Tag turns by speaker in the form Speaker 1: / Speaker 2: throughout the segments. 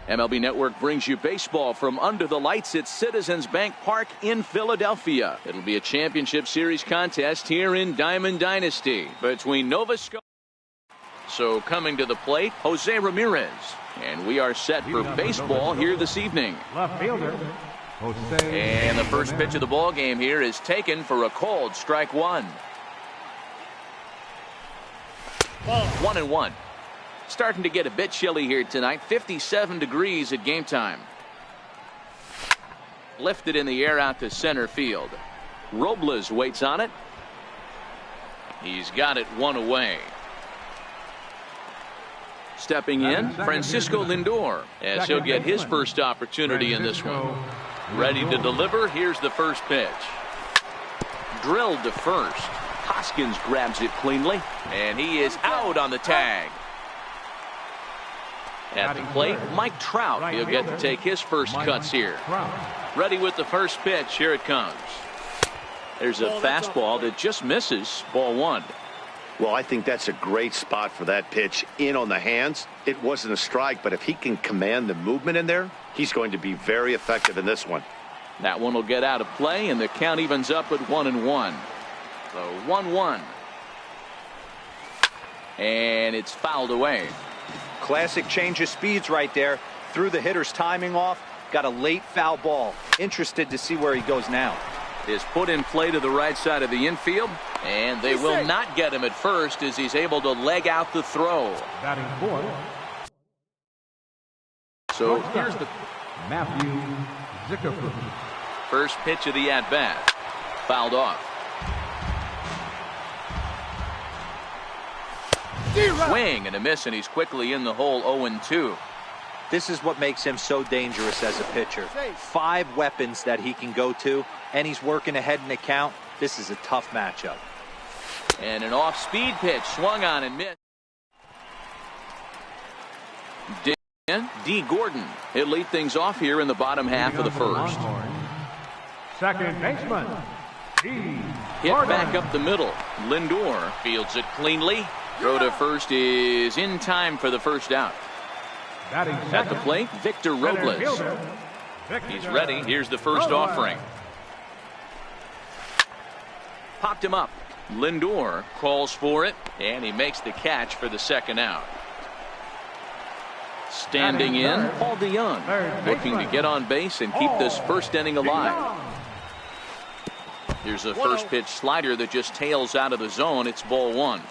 Speaker 1: MLB Network brings you baseball from under the lights at Citizens Bank Park in Philadelphia. It'll be a championship series contest here in Diamond Dynasty between Nova Scotia. So coming to the plate, Jose Ramirez. And we are set for baseball here this evening.
Speaker 2: Left fielder, Jose.
Speaker 1: And the first pitch of the ball game here is taken for a called strike one. 1-1. Starting to get a bit chilly here tonight. 57 degrees at game time. Lifted in the air out to center field. Robles waits on it. He's got it one away. Stepping in, Francisco Lindor, as he'll get his first opportunity in this one. Ready to deliver. Here's the first pitch. Drilled to first. Hoskins grabs it cleanly, and he is out on the tag. At the plate, Mike Trout. He'll get to take his first cuts here. Ready with the first pitch. Here it comes. There's a fastball that just misses. Ball one.
Speaker 3: Well, I think that's a great spot for that pitch. In on the hands. It wasn't a strike, but if he can command the movement in there, he's going to be very effective in this one.
Speaker 1: That one will get out of play, and the count evens up at 1-1. So 1-1. And it's fouled away.
Speaker 4: Classic change of speeds right there. Threw the hitter's timing off. Got a late foul ball. Interested to see where he goes now.
Speaker 1: Is put in play to the right side of the infield, and they will not get him at first as he's able to leg out the throw.
Speaker 2: Batting fourth.
Speaker 1: So here's the
Speaker 2: Matthew Zickerford.
Speaker 1: first pitch of the at-bat. Fouled off. Swing and a miss, and he's quickly in the hole. 0-2.
Speaker 4: This is what makes him so dangerous as a pitcher. 5 weapons that he can go to, and he's working ahead in the count. This is a tough matchup.
Speaker 1: And an off-speed pitch swung on and missed. D. Gordon. He'll lead things off here in the bottom half of the first.
Speaker 2: Second baseman, D.
Speaker 1: Hit
Speaker 2: Gordon.
Speaker 1: back up the middle. Lindor fields it cleanly. Throw to first is in time for the first out.
Speaker 2: Batting
Speaker 1: At the plate, Victor Robles. He's ready. Here's the first offering. Popped him up. Lindor calls for it, and he makes the catch for the second out. Standing in, Paul DeYoung, looking to get on base and keep this first inning alive. Here's a first pitch slider that just tails out of the zone. It's ball one.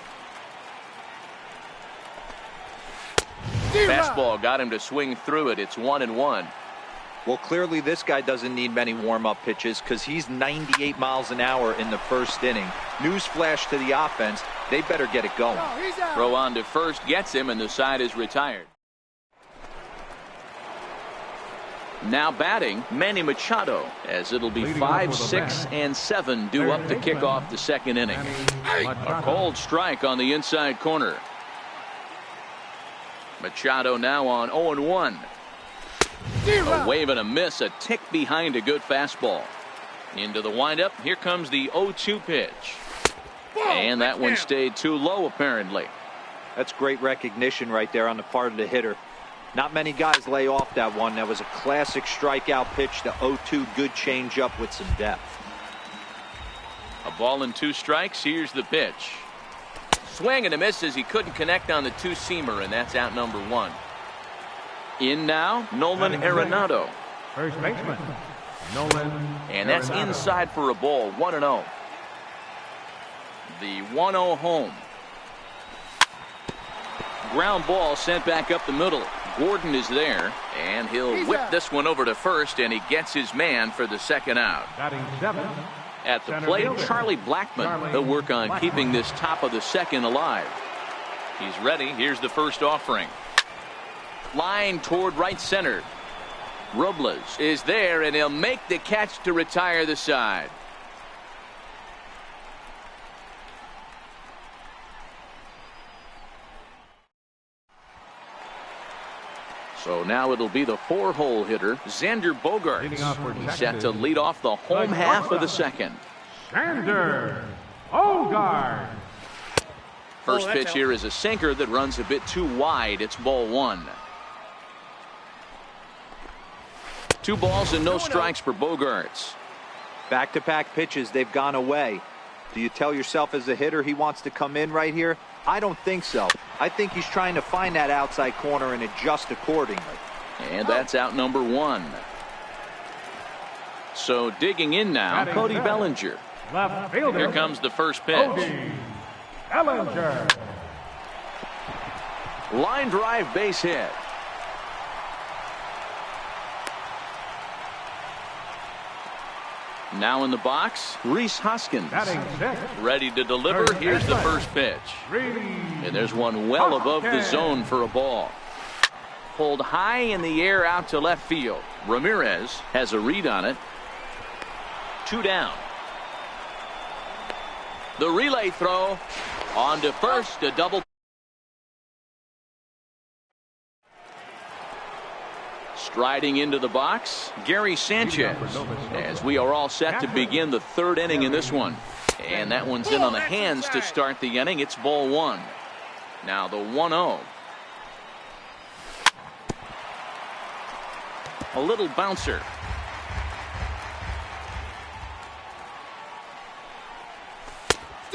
Speaker 1: Fastball got him to swing through it. It's 1-1.
Speaker 4: Well, clearly this guy doesn't need many warm-up pitches because he's 98 miles an hour in the first inning. Newsflash to the offense. They better get it going.
Speaker 1: Throw on to first gets him, and the side is retired. Now batting, Manny Machado, as it'll be 5, 6, and 7 due up to kick off the second inning. A cold strike on the inside corner. Machado now on 0-1. A wave and a miss, a tick behind a good fastball. Into the windup, here comes the 0-2 pitch. And that one stayed too low apparently.
Speaker 4: That's great recognition right there on the part of the hitter. Not many guys lay off that one. That was a classic strikeout pitch. The 0-2 good changeup with some depth.
Speaker 1: A ball and 2 strikes. Here's the pitch. Swing and a miss as he couldn't connect on the two-seamer, and that's out number 1. In now, Nolan Arenado.
Speaker 2: First baseman, Nolan.
Speaker 1: And that's
Speaker 2: Arenado.
Speaker 1: inside for a ball. 1-0. The 1-0 home. Ground ball sent back up the middle. Gordon is there, and he'll whip this one over to first, and he gets his man for the second out.
Speaker 2: Batting 7.
Speaker 1: At the plate, Charlie Blackmon. He'll work on keeping this top of the second alive. He's ready. Here's the first offering. Line toward right center. Robles is there, and he'll make the catch to retire the side. So now it'll be the 4-hole hitter, Xander Bogaerts, set to lead off the home half of the second.
Speaker 2: Xander Bogaerts.
Speaker 1: First pitch here is a sinker that runs a bit too wide. It's ball 1. 2 balls and no strikes for Bogaerts.
Speaker 4: Back-to-back pitches, they've gone away. Do you tell yourself as a hitter he wants to come in right here? I don't think so. I think he's trying to find that outside corner and adjust accordingly.
Speaker 1: And that's out number 1. So digging in now, Cody Bellinger.
Speaker 2: Left fielder.
Speaker 1: Here comes the first pitch.
Speaker 2: Cody Bellinger.
Speaker 1: Line drive, base hit. Now in the box, Rhys Hoskins.
Speaker 2: Batting six.
Speaker 1: Ready to deliver. Here's the first pitch. And there's one well above the zone for a ball. Pulled high in the air out to left field. Ramirez has a read on it. 2 down. The relay throw on to first, a double. Striding into the box, Gary Sanchez, as we are all set to begin the 3rd inning in this one. And that one's in on the hands to start the inning. It's ball 1. Now the 1-0. A little bouncer.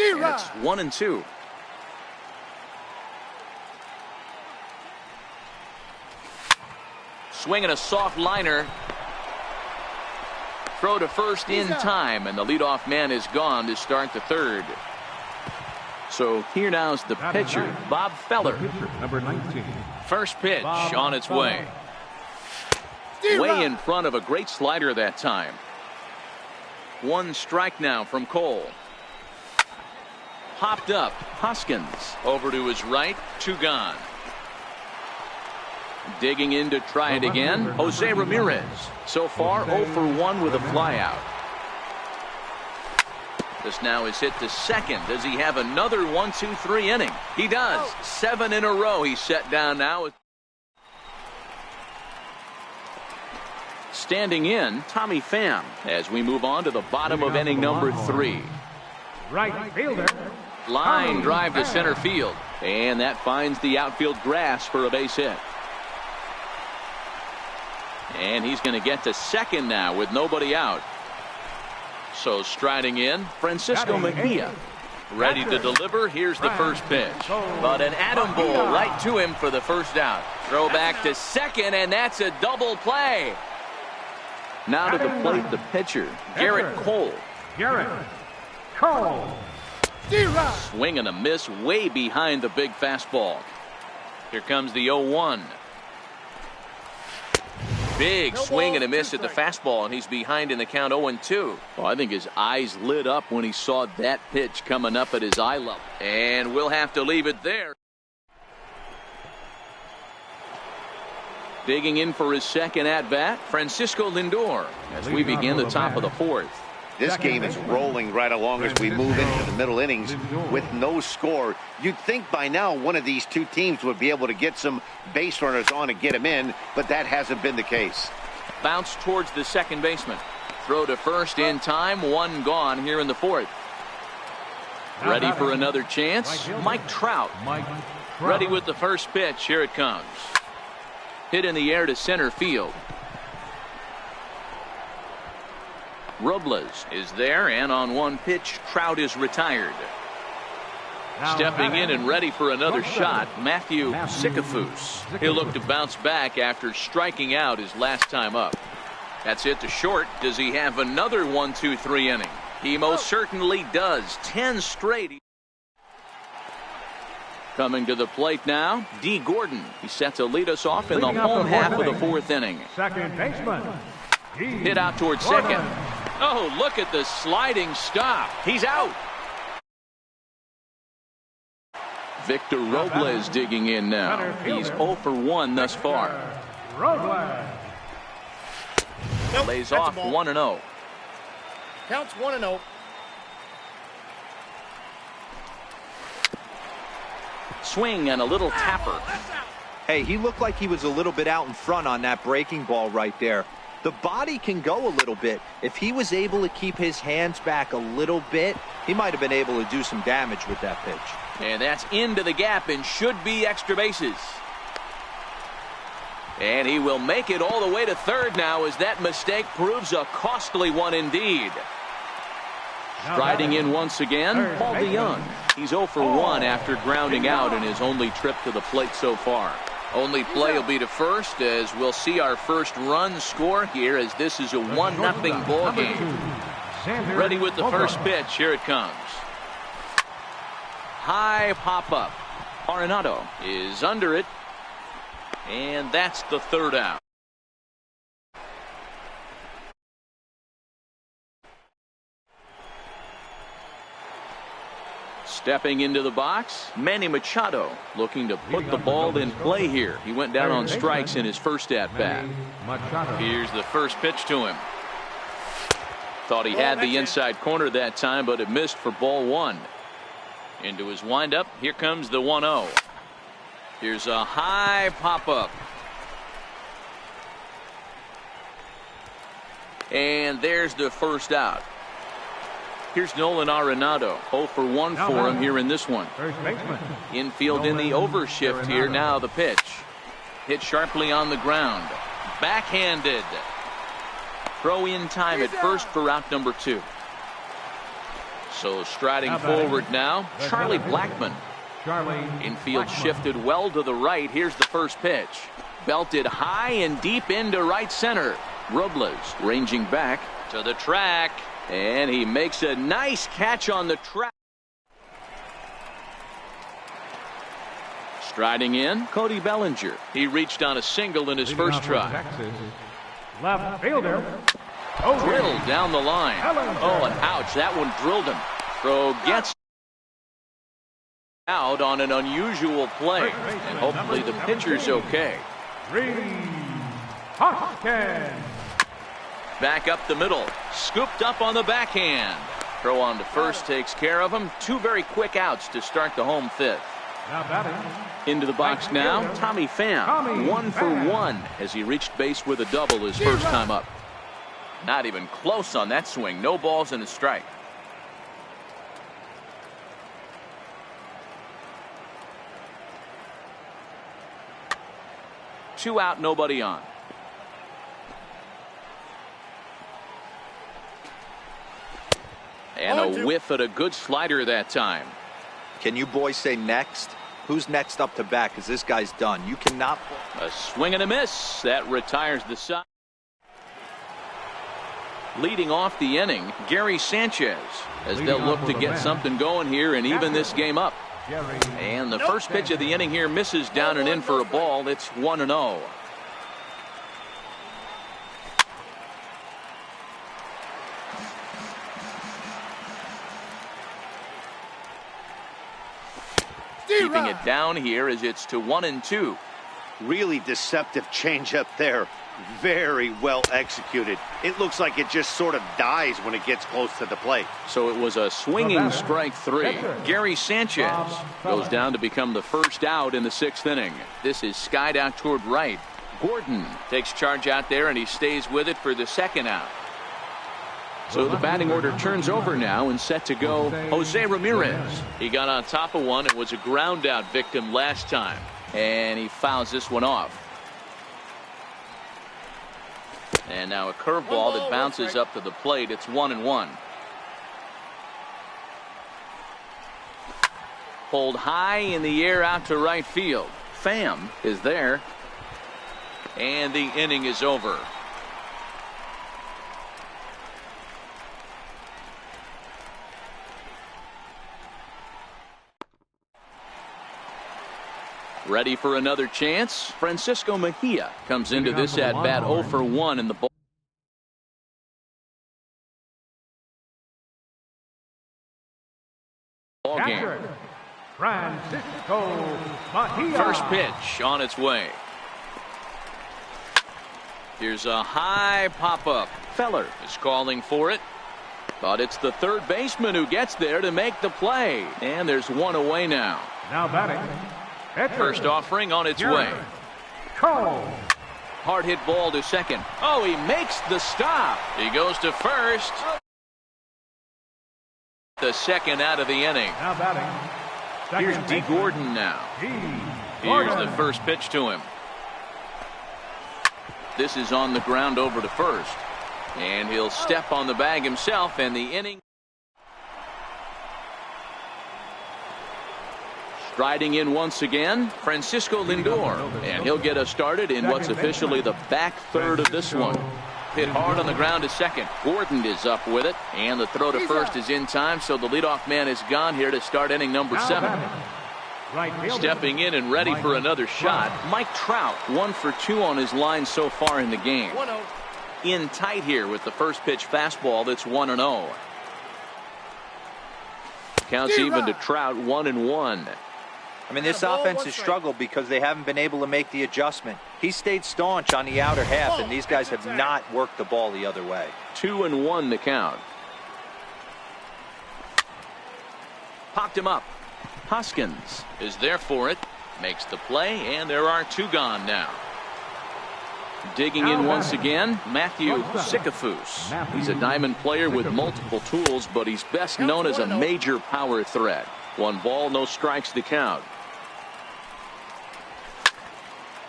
Speaker 1: And it's 1-2. Swinging a soft liner. Throw to first in time, and the leadoff man is gone to start the 3rd. So here now is the pitcher, Bob Feller.
Speaker 2: Number 19.
Speaker 1: First pitch on its way. Way in front of a great slider that time. 1 strike now from Cole. Hopped up, Hoskins over to his right, 2 gone. Digging in to try it again, Jose Ramirez. So far 0 for 1 with a flyout. This now is hit to second. Does he have another 1-2-3 inning? He does. 7 in a row he's set down now. Standing in, Tommy Pham, as we move on to the bottom of inning number 3.
Speaker 2: Right fielder.
Speaker 1: Line drive to center field. And that finds the outfield grass for a base hit. And he's going to get to second now with nobody out. So striding in, Francisco Mejia. Ready to deliver. Here's the first pitch. But an atom ball right to him for the first out. Throw back to second, and that's a double play. Now to the plate, the pitcher, Garrett Cole.
Speaker 2: Garrett Cole.
Speaker 1: Swing and a miss way behind the big fastball. Here comes the 0-1. Big swing and a miss at the fastball, and he's behind in the count 0-2. Well, I think his eyes lit up when he saw that pitch coming up at his eye level. And we'll have to leave it there. Digging in for his second at-bat, Francisco Lindor, as we begin the top of the 4th.
Speaker 3: This game is rolling right along as we move into the middle innings with no score. You'd think by now one of these 2 teams would be able to get some base runners on and get them in, but that hasn't been the case.
Speaker 1: Bounce towards the second baseman. Throw to first in time. 1 gone here in the 4th. Ready for another chance. Mike Trout. Ready with the first pitch. Here it comes. Hit in the air to center field. Robles is there, and on 1 pitch, Trout is retired. Stepping in and ready for another shot, Matthew Sikafus. He'll look to bounce back after striking out his last time up. That's it to short. Does he have another 1-2-3 inning? He most certainly does. 10 straight. Coming to the plate now, D. Gordon. He's set to lead us off in the home half of the 4th inning.
Speaker 2: Second baseman.
Speaker 1: Hit out towards second. Oh, look at the sliding stop. He's out. Victor Robles digging in now. He's 0 for 1 thus far.
Speaker 2: Robles.
Speaker 1: Lays off 1-0.
Speaker 5: Counts 1-0.
Speaker 1: Swing and a little tapper.
Speaker 4: Hey, he looked like he was a little bit out in front on that breaking ball right there. The body can go a little bit. If he was able to keep his hands back a little bit, he might have been able to do some damage with that pitch.
Speaker 1: And that's into the gap and should be extra bases. And he will make it all the way to third now, as that mistake proves a costly one indeed. Striding in once again, Paul DeYoung. He's 0 for 1 after grounding out in his only trip to the plate so far. Only play will be to first, as we'll see our first run score here, as this is a 1-0 ball game. Ready with the first pitch. Here it comes. High pop up. Arenado is under it. And that's the third out. Stepping into the box, Manny Machado looking to put the ball in play here. He went down on strikes in his first at-bat. Here's the first pitch to him. Thought he had the inside corner that time, but it missed for ball one. Into his windup, here comes the 1-0. Here's a high pop-up. And there's the first out. Here's Nolan Arenado. 0 for 1 for him here in this one. Infield in the overshift here. Now the pitch. Hit sharply on the ground. Backhanded. Throw in time at first for out number 2. So striding forward now, Charlie Blackmon. Infield shifted well to the right. Here's the first pitch. Belted high and deep into right center. Robles ranging back to the track. And he makes a nice catch on the track. Striding in, Cody Bellinger. He reached on a single in his first try.
Speaker 2: Left fielder.
Speaker 1: Drilled down the line. Oh, and ouch, that one drilled him. Throw gets out on an unusual play. And hopefully the pitcher's okay.
Speaker 2: Hoskins.
Speaker 1: Back up the middle. Scooped up on the backhand. Throw on to first takes care of him. 2 very quick outs to start the home fifth. Into the box now, Tommy Pham. 1 for 1 as he reached base with a double his first time up. Not even close on that swing. No balls and a strike. Two out, nobody on. And a whiff at a good slider that time.
Speaker 4: Can you boys say next? Who's next up to bat? Because this guy's done. You cannot.
Speaker 1: A swing and a miss. That retires the side. Leading off the inning, Gary Sanchez, as they'll look to get something going here and even this game up. And the first pitch of the inning here misses down and in for a ball. It's 1-0. Keeping it down here as it's to 1-2.
Speaker 3: Really deceptive changeup there. Very well executed. It looks like it just sort of dies when it gets close to the plate.
Speaker 1: So it was a swinging strike 3. Gary Sanchez goes down to become the first out in the 6th inning. This is skied out toward right. Gordon takes charge out there and he stays with it for the second out. So the batting order turns over now and set to go Jose Ramirez. He got on top of one and was a ground out victim last time. And he fouls this one off. And now a curveball that bounces up to the plate. It's 1-1. Pulled high in the air out to right field. Pham is there. And the inning is over. Ready for another chance? Francisco Mejia comes into this at bat 0 for 1 in the ball game.
Speaker 2: Francisco Mejia.
Speaker 1: First pitch on its way. Here's a high pop-up. Feller is calling for it. But it's the third baseman who gets there to make the play. And there's one away now.
Speaker 2: Now batting.
Speaker 1: First offering on its way. Hard hit ball to second. Oh, he makes the stop. He goes to first. The second out of the inning.
Speaker 2: Now batting.
Speaker 1: Here's D. Gordon now. Here's the first pitch to him. This is on the ground over to first. And he'll step on the bag himself, and the inning. Striding in once again, Francisco Lindor. And he'll get us started in what's officially the back third of this one. Hit hard on the ground to second. Gordon is up with it. And the throw to first is in time, so the leadoff man is gone here to start inning number 7. Stepping in and ready for another shot, Mike Trout, 1 for 2 on his line so far in the game.
Speaker 5: 1-0.
Speaker 1: In tight here with the first pitch fastball that's 1-0. Counts even to Trout, 1-1.
Speaker 4: I mean, this offense has struggled because they haven't been able to make the adjustment. He stayed staunch on the outer half, and these guys have not worked the ball the other way.
Speaker 1: 2-1 the count. Popped him up. Hoskins is there for it. Makes the play, and there are 2 gone now. Digging in once again, Matthew Sikafus. He's a diamond player with multiple tools, but he's best known as a major power threat. 1 ball, no strikes to count.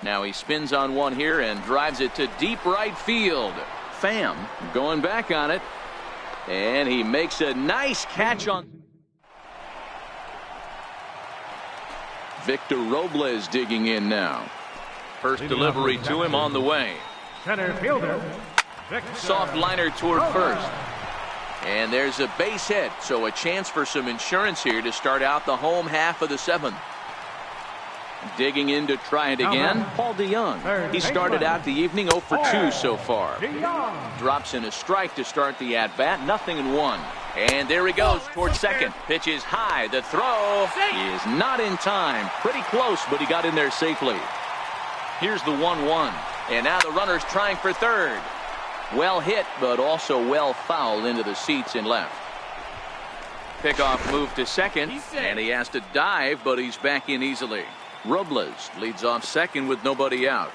Speaker 1: Now he spins on one here and drives it to deep right field. Pham going back on it. And he makes a nice catch on. Victor Robles digging in now. First delivery to him on the way.
Speaker 2: Center fielder.
Speaker 1: Soft liner toward first. And there's a base hit, so a chance for some insurance here to start out the home half of the 7th. Digging in to try it again, Paul DeYoung. He started out the evening 0 for 2 so far. Drops in a strike to start the at-bat, 0-1. And there he goes towards second. Pitch is high. The throw is not in time. Pretty close, but he got in there safely. Here's the 1-1. And now the runner's trying for third. Well hit, but also well fouled into the seats and left. Pickoff move to second, and he has to dive, but he's back in easily. Robles leads off second with nobody out.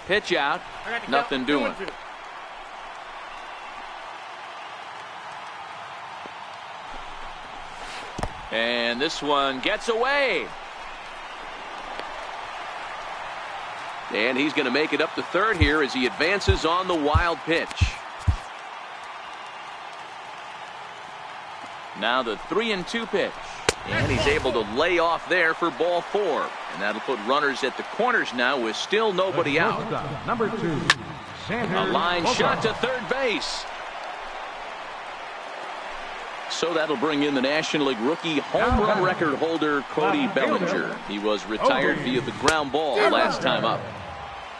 Speaker 1: Pitch out, nothing doing. And this one gets away. And he's going to make it up to third here as he advances on the wild pitch. Now the 3-2 pitch. And he's able to lay off there for ball 4. And that'll put runners at the corners now with still nobody out.
Speaker 2: Number 2,
Speaker 1: A line shot to third base. So that'll bring in the National League rookie home run record holder Cody Bellinger. He was retired via the ground ball last time up.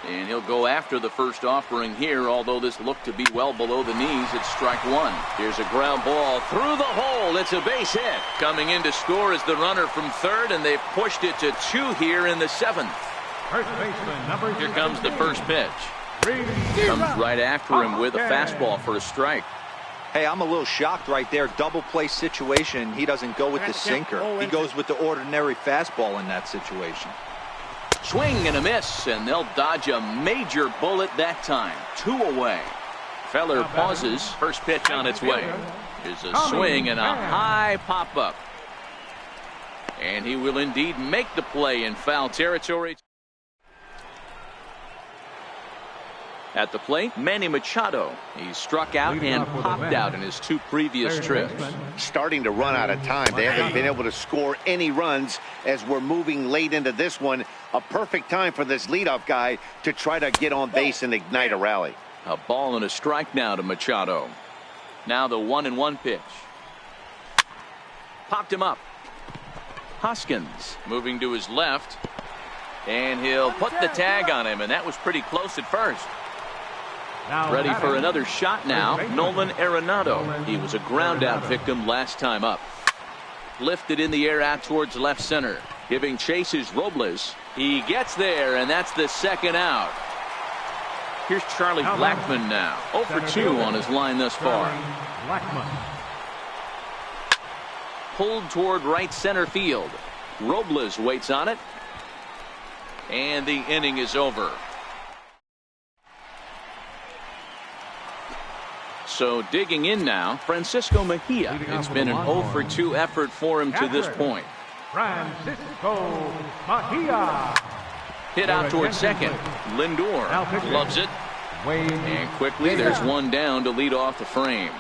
Speaker 1: And he'll go after the first offering here, although this looked to be well below the knees. It's strike 1. Here's a ground ball through the hole. It's a base hit. Coming in to score is the runner from third, and they've pushed it to 2 here in the 7th.
Speaker 2: First baseman, number
Speaker 1: Here comes the first pitch. Comes right after him with a fastball for a strike.
Speaker 4: Hey, I'm a little shocked right there. Double play situation. He doesn't go with the sinker. He goes with the ordinary fastball in that situation.
Speaker 1: Swing and a miss, and they'll dodge a major bullet that time. 2 away. Feller pauses. First pitch on its way. Here's a swing and a high pop-up. And he will indeed make the play in foul territory. At the plate, Manny Machado. He's struck out and popped out in his 2 previous trips.
Speaker 3: Starting to run out of time. They haven't been able to score any runs as we're moving late into this one. A perfect time for this leadoff guy to try to get on base and ignite a rally.
Speaker 1: A ball and a strike now to Machado. Now the 1-1 pitch. Popped him up. Hoskins moving to his left. And he'll put the tag on him, and that was pretty close at first. Ready for another shot now, Nolan Arenado. He was a ground out victim last time up. Lifted in the air out towards left center. Giving chase is Robles. He gets there, and that's the 2nd out. Here's Charlie Blackmon now. 0 for 2 on his line thus far. Pulled toward right center field. Robles waits on it. And the inning is over. So digging in now, Francisco Mejia. It's been an 0 for 2 effort for him to this point.
Speaker 2: Francisco Mejia.
Speaker 1: Hit out towards second. Lindor loves it. And quickly there's one down to lead off the frame.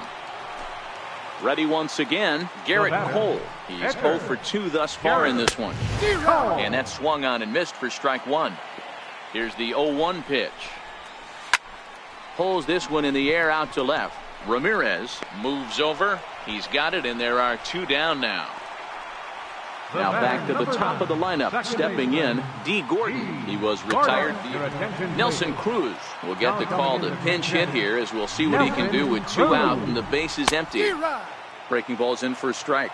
Speaker 1: Ready once again, Garrett Cole. He's 0 for 2 thus far in this one. And that swung on and missed for strike one. Here's the 0-1 pitch. Pulls this one in the air out to left. Ramirez moves over. He's got it, and there are 2 down now. Now back to the top of the lineup. Stepping in, D. Gordon. He was retired. Nelson Cruz will get the call to pinch hit here, as we'll see what he can do with 2 out and the base is empty. Breaking ball's in for a strike.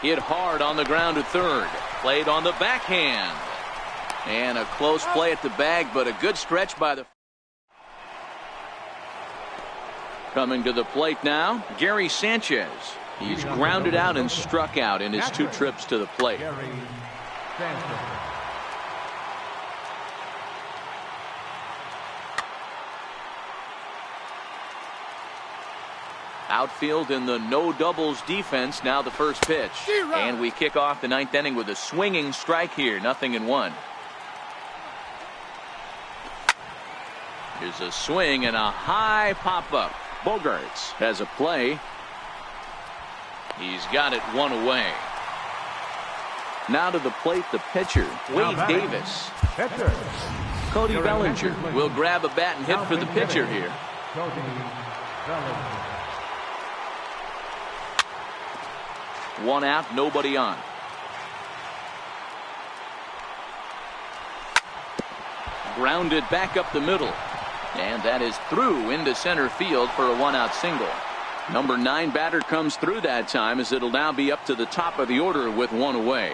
Speaker 1: Hit hard on the ground to third. Played on the backhand. And a close play at the bag, but a good stretch by the... Coming to the plate now, Gary Sanchez. He's grounded out and struck out in his 2 trips to the plate. Outfield in the no doubles defense. Now the first pitch. And we kick off the 9th inning with a swinging strike here. 0-1. Here's a swing and a high pop-up. Bogarts has a play. He's got it 1 away. Now to the plate, the pitcher, Wade Davis. Cody Bellinger will grab a bat and hit for the pitcher here. 1 out, nobody on. Grounded back up the middle. And that is through into center field for a 1-out single. Number 9 batter comes through that time, as it'll now be up to the top of the order with 1 away.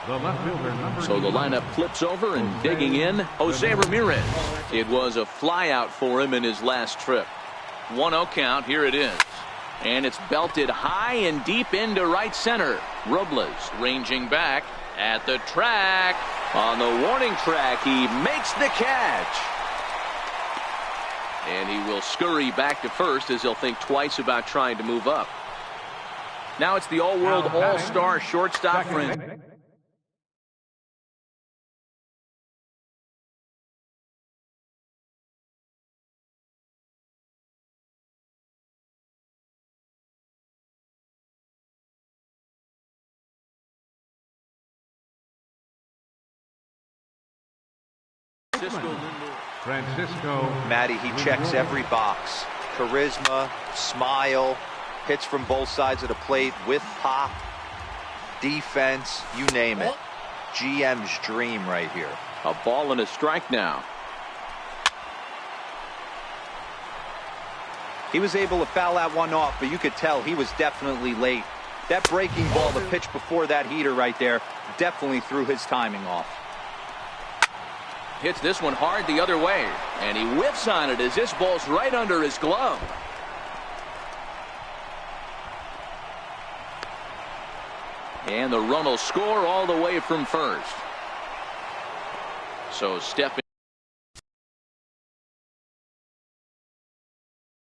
Speaker 1: So the lineup flips over, and digging in, Jose Ramirez. It was a flyout for him in his last trip. 1-0 count. Here it is. And it's belted high and deep into right center. Robles ranging back at the track. On the warning track, he makes the catch. And he will scurry back to first, as he'll think twice about trying to move up. Now it's the all-world all-star shortstop friend.
Speaker 2: Francisco.
Speaker 4: Matty, he checks every box. Charisma, smile, hits from both sides of the plate with pop, defense, you name it. GM's dream right here.
Speaker 1: A ball and a strike now.
Speaker 4: He was able to foul that one off, but you could tell he was definitely late. That breaking ball, the pitch before that heater right there, definitely threw his timing off.
Speaker 1: Hits this one hard the other way, and he whiffs on it as this ball's right under his glove. And the run will score all the way from first. So stepping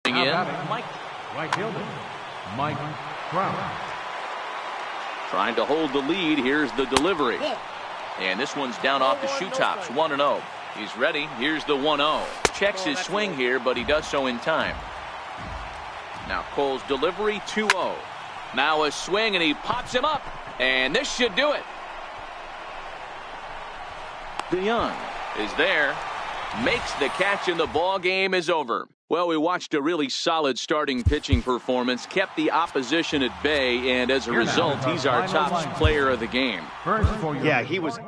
Speaker 1: in,
Speaker 2: Right fielder, Mike Trout.
Speaker 1: trying to hold the lead. Here's the delivery. And this one's down off the shoe tops. 1-0. He's ready. Here's the 1-0. Checks his swing here, but he does so in time. Now Cole's delivery. 2-0. Now a swing, and he pops him up. And this should do it. DeYoung is there. Makes the catch, and the ball game is over. Well, we watched a really solid starting pitching performance, kept the opposition at bay, and as a result, he's our top player of the game.
Speaker 2: First for your
Speaker 3: Yeah, he was